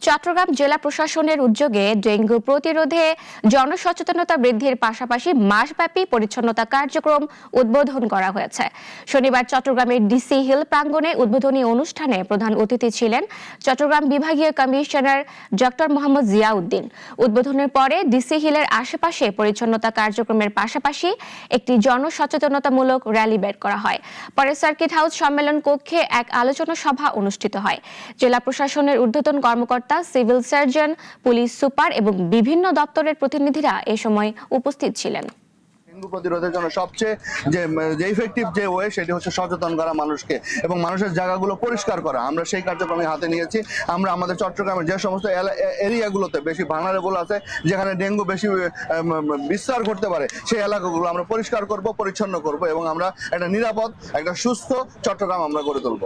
চট্টগ্রাম জেলা প্রশাসনের উদ্যোগে ডেঙ্গু প্রতিরোধে জনসচেতনতা বৃদ্ধির পাশাপাশি মাসব্যাপী পরিচ্ছন্নতা কার্যক্রম উদ্বোধন করা হয়েছে। শনিবার চট্টগ্রামের ডিসি হিল প্রাঙ্গণে উদ্বোধনী অনুষ্ঠানে প্রধান অতিথি ছিলেন চট্টগ্রাম বিভাগীয় কমিশনার ডক্টর মোহাম্মদ জিয়াউদ্দিন। উদ্বোধনের পরে ডিসি হিলের আশেপাশে পরিচ্ছন্নতা কার্যক্রমের পাশাপাশি একটি জনসচেতনতামূলক র্যালি বের করা হয়। পরে সার্কিট হাউস সম্মেলন কক্ষে এক আলোচনা সভা অনুষ্ঠিত হয়। জেলা প্রশাসনের ঊর্ধ্বতন কর্মকর্তা, সিভিল সার্জন, পুলিশ সুপার এবং বিভিন্ন দপ্তরের প্রতিনিধিরা এ সময় উপস্থিত ছিলেন। ডেঙ্গু প্রতিরোধের জন্য সবচেয়ে যে ইফেক্টিভ যে ওয়ে সেটি হচ্ছে সচেতন করা মানুষকে এবং মানুষের জায়গাগুলো পরিষ্কার করা। আমরা সেই কার্যক্রমে হাতে নিয়েছি। আমরা আমাদের চট্টগ্রামের যে সমস্ত এরিয়াগুলোতে বেশি ভালনারেবল আছে, যেখানে ডেঙ্গু বেশি বিস্তার করতে পারে, সেই এলাকাগুলো আমরা পরিষ্কার করব, পরিচ্ছন্ন করব এবং আমরা একটা নিরাপদ, একটা সুস্থ চট্টগ্রাম আমরা গড়ে তুলব।